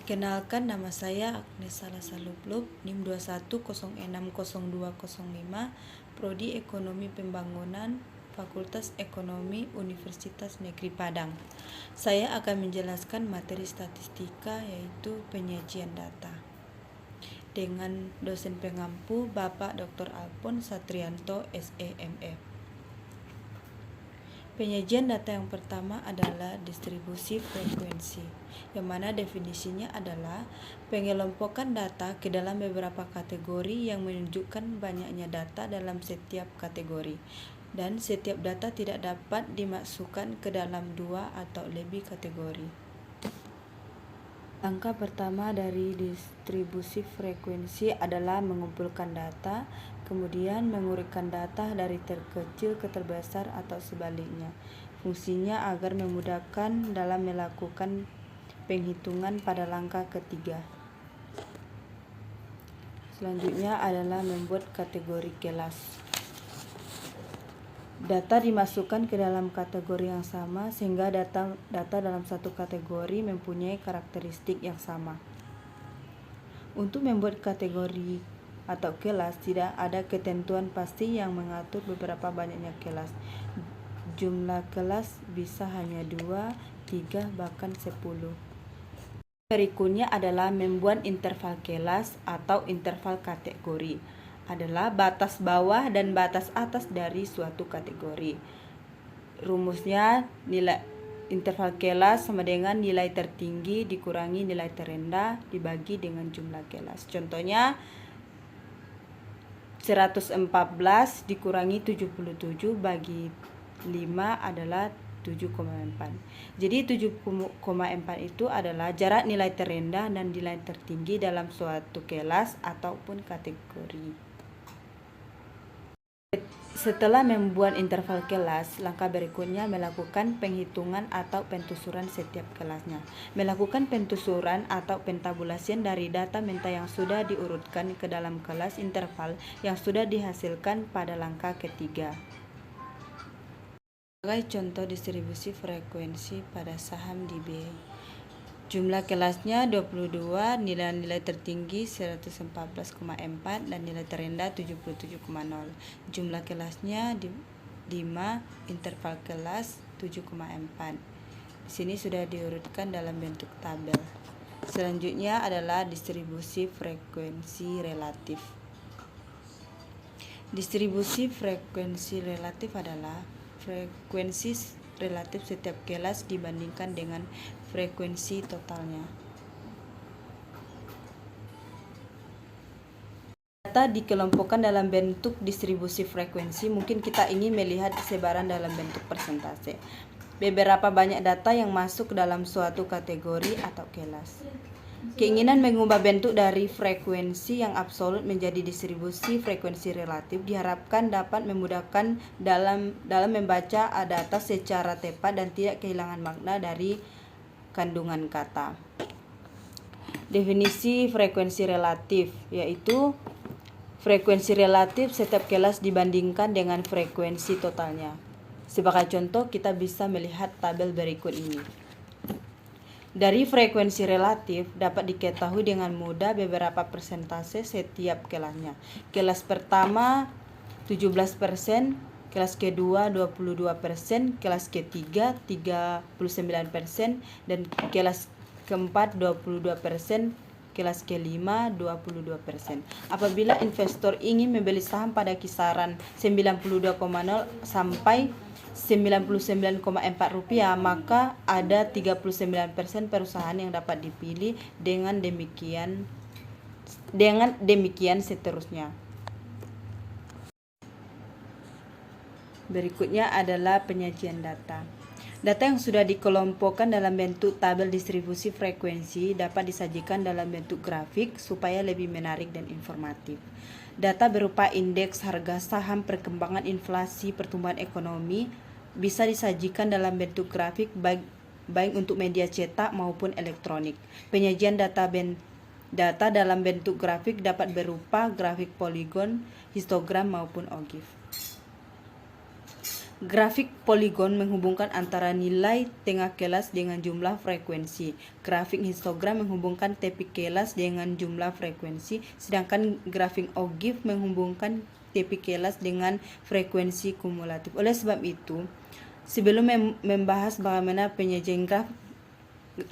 Kenalkan, nama saya Agnes Salasa Lublub, NIM 21060205, Prodi Ekonomi Pembangunan, Fakultas Ekonomi Universitas Negeri Padang. Saya akan menjelaskan materi statistika, yaitu penyajian data, dengan dosen pengampu Bapak Dr. Alphonse Satrianto, SEMF. Penyajian data yang pertama adalah distribusi frekuensi, yang mana definisinya adalah pengelompokan data ke dalam beberapa kategori yang menunjukkan banyaknya data dalam setiap kategori, dan setiap data tidak dapat dimasukkan ke dalam dua atau lebih kategori. Langkah pertama dari distribusi frekuensi adalah mengumpulkan data, kemudian mengurutkan data dari terkecil ke terbesar atau sebaliknya. Fungsinya agar memudahkan dalam melakukan penghitungan pada langkah ketiga. Selanjutnya adalah membuat kategori kelas. Data dimasukkan ke dalam kategori yang sama sehingga data dalam satu kategori mempunyai karakteristik yang sama. Untuk membuat kategori atau kelas, tidak ada ketentuan pasti yang mengatur beberapa banyaknya kelas. Jumlah kelas bisa hanya 2, 3, bahkan 10. Berikutnya adalah membuat interval kelas atau interval kategori. Adalah batas bawah dan batas atas dari suatu kategori. Rumusnya, nilai interval kelas sama dengan nilai tertinggi dikurangi nilai terendah dibagi dengan jumlah kelas. Contohnya 114 dikurangi 77 bagi 5 adalah 7,4. Jadi 7,4 itu adalah jarak nilai terendah dan nilai tertinggi dalam suatu kelas ataupun kategori. Setelah membuat interval kelas, langkah berikutnya melakukan penghitungan atau pentelusuran setiap kelasnya. Melakukan pentelusuran atau pentabulasian dari data menta yang sudah diurutkan ke dalam kelas interval yang sudah dihasilkan pada langkah ketiga. Sebagai contoh distribusi frekuensi pada saham di B. Jumlah kelasnya 22, nilai tertinggi 114,4 dan nilai terendah 77,0. Jumlah kelasnya 5, interval kelas 7,4. Di sini sudah diurutkan dalam bentuk tabel. Selanjutnya adalah distribusi frekuensi relatif. Distribusi frekuensi relatif adalah frekuensi relatif setiap kelas dibandingkan dengan frekuensi totalnya. Data dikelompokkan dalam bentuk distribusi frekuensi. Mungkin kita ingin melihat sebaran dalam bentuk persentase. Beberapa banyak data yang masuk dalam suatu kategori atau kelas. Keinginan mengubah bentuk dari frekuensi yang absolut menjadi distribusi frekuensi relatif diharapkan dapat memudahkan dalam membaca data secara tepat dan tidak kehilangan makna dari kandungan kata. Definisi frekuensi relatif yaitu frekuensi relatif setiap kelas dibandingkan dengan frekuensi totalnya. Sebagai contoh, kita bisa melihat tabel berikut ini. Dari frekuensi relatif dapat diketahui dengan mudah beberapa persentase setiap kelasnya. Kelas pertama 17%, kelas kedua 22%, kelas ketiga 39%, dan kelas keempat 22%, kelas kelima 22%. Apabila investor ingin membeli saham pada kisaran 92,0 sampai 99,4 rupiah, maka ada 39% perusahaan yang dapat dipilih. Dengan demikian seterusnya. Berikutnya adalah penyajian data. Data yang sudah dikelompokkan dalam bentuk tabel distribusi frekuensi dapat disajikan dalam bentuk grafik supaya lebih menarik dan informatif. Data berupa indeks harga saham, perkembangan inflasi, pertumbuhan ekonomi bisa disajikan dalam bentuk grafik baik untuk media cetak maupun elektronik. Penyajian data dalam bentuk grafik dapat berupa grafik poligon, histogram maupun OGIF. Grafik poligon menghubungkan antara nilai tengah kelas dengan jumlah frekuensi. Grafik histogram menghubungkan tepi kelas dengan jumlah frekuensi, sedangkan grafik ogive menghubungkan tepi kelas dengan frekuensi kumulatif. Oleh sebab itu, sebelum membahas bagaimana penyajian graf,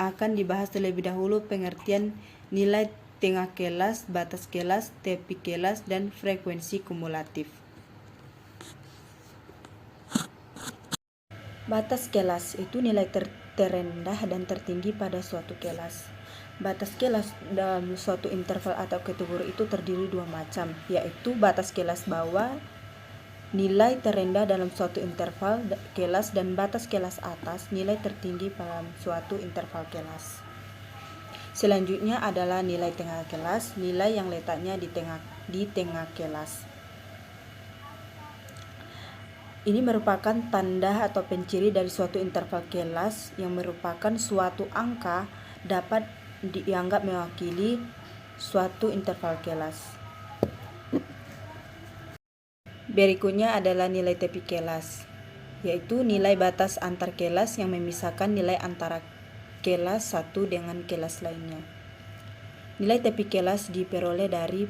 akan dibahas terlebih dahulu pengertian nilai tengah kelas, batas kelas, tepi kelas, dan frekuensi kumulatif. Batas kelas itu nilai terendah dan tertinggi pada suatu kelas. Batas kelas dalam suatu interval atau kategori itu terdiri dua macam, yaitu batas kelas bawah, nilai terendah dalam suatu interval kelas, dan batas kelas atas, nilai tertinggi dalam suatu interval kelas. Selanjutnya adalah nilai tengah kelas, nilai yang letaknya di tengah kelas. Ini merupakan tanda atau penciri dari suatu interval kelas yang merupakan suatu angka dapat dianggap mewakili suatu interval kelas. Berikutnya adalah nilai tepi kelas, yaitu nilai batas antar kelas yang memisahkan nilai antara kelas satu dengan kelas lainnya. Nilai tepi kelas diperoleh dari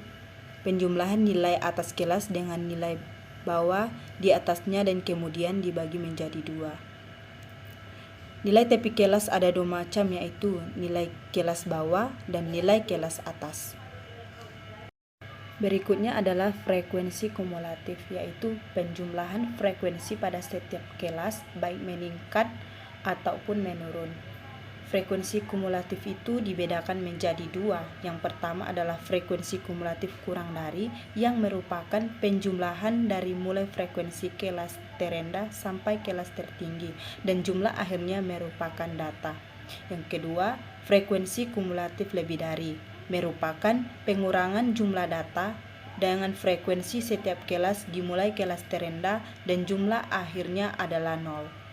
penjumlahan nilai atas kelas dengan nilai bawah di atasnya dan kemudian dibagi menjadi dua. Nilai tepi kelas ada dua macam, yaitu nilai kelas bawah dan nilai kelas atas. Berikutnya adalah frekuensi kumulatif, yaitu penjumlahan frekuensi pada setiap kelas baik meningkat ataupun menurun. Frekuensi kumulatif itu dibedakan menjadi dua. Yang pertama adalah frekuensi kumulatif kurang dari, yang merupakan penjumlahan dari mulai frekuensi kelas terendah sampai kelas tertinggi, dan jumlah akhirnya merupakan data. Yang kedua, frekuensi kumulatif lebih dari, merupakan pengurangan jumlah data dengan frekuensi setiap kelas dimulai kelas terendah dan jumlah akhirnya adalah 0.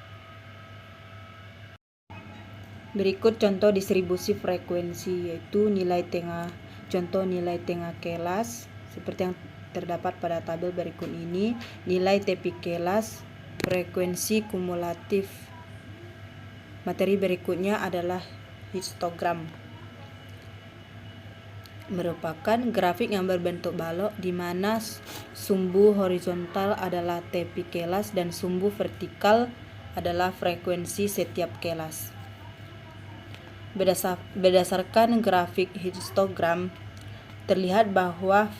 Berikut contoh distribusi frekuensi, yaitu nilai tengah. Contoh nilai tengah kelas seperti yang terdapat pada tabel berikut ini. Nilai tepi kelas, frekuensi kumulatif. Materi berikutnya adalah histogram. Merupakan grafik yang berbentuk balok di mana sumbu horizontal adalah tepi kelas dan sumbu vertikal adalah frekuensi setiap kelas. Berdasarkan grafik histogram, terlihat bahwa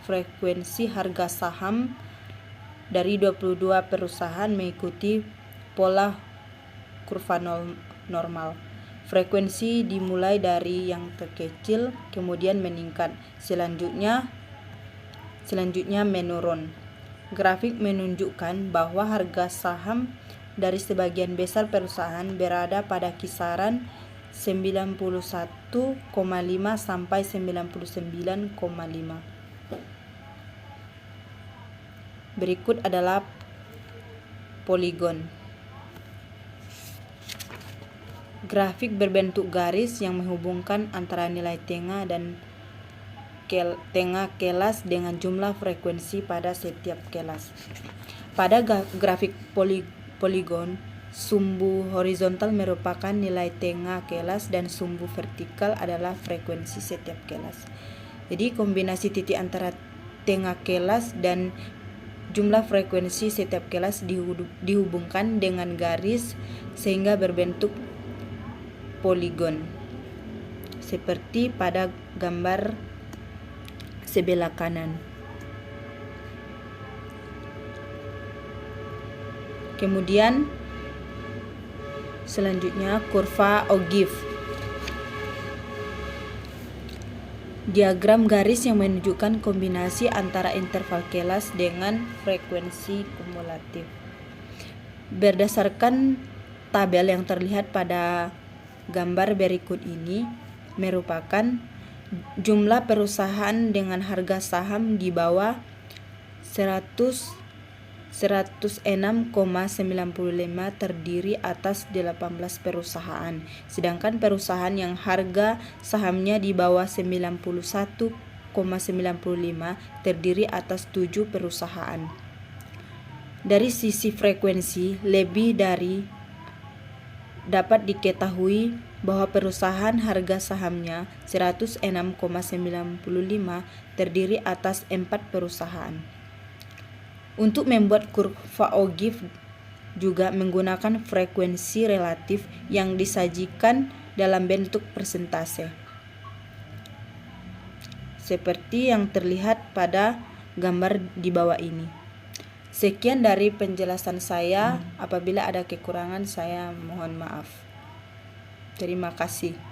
frekuensi harga saham dari 22 perusahaan mengikuti pola kurva normal. Frekuensi dimulai dari yang terkecil, kemudian meningkat, selanjutnya menurun. Grafik menunjukkan bahwa harga saham dari sebagian besar perusahaan berada pada kisaran 91,5 sampai 99,5. Berikut adalah poligon. Grafik berbentuk garis yang menghubungkan antara nilai tengah dan tengah kelas dengan jumlah frekuensi pada setiap kelas. Pada grafik poligon, sumbu horizontal merupakan nilai tengah kelas dan sumbu vertikal adalah frekuensi setiap kelas. Jadi kombinasi titik antara tengah kelas dan jumlah frekuensi setiap kelas dihubungkan dengan garis sehingga berbentuk poligon. Seperti pada gambar sebelah kanan. Kemudian selanjutnya kurva ogive. Diagram garis yang menunjukkan kombinasi antara interval kelas dengan frekuensi kumulatif. Berdasarkan tabel yang terlihat pada gambar berikut ini, merupakan jumlah perusahaan dengan harga saham di bawah 106,95 terdiri atas 18 perusahaan, sedangkan perusahaan yang harga sahamnya di bawah 91,95 terdiri atas 7 perusahaan. Dari sisi frekuensi, lebih dari dapat diketahui bahwa perusahaan harga sahamnya 106,95 terdiri atas 4 perusahaan. Untuk membuat kurva Ogilvy juga menggunakan frekuensi relatif yang disajikan dalam bentuk persentase, seperti yang terlihat pada gambar di bawah ini. Sekian dari penjelasan saya. Apabila ada kekurangan, saya mohon maaf. Terima kasih.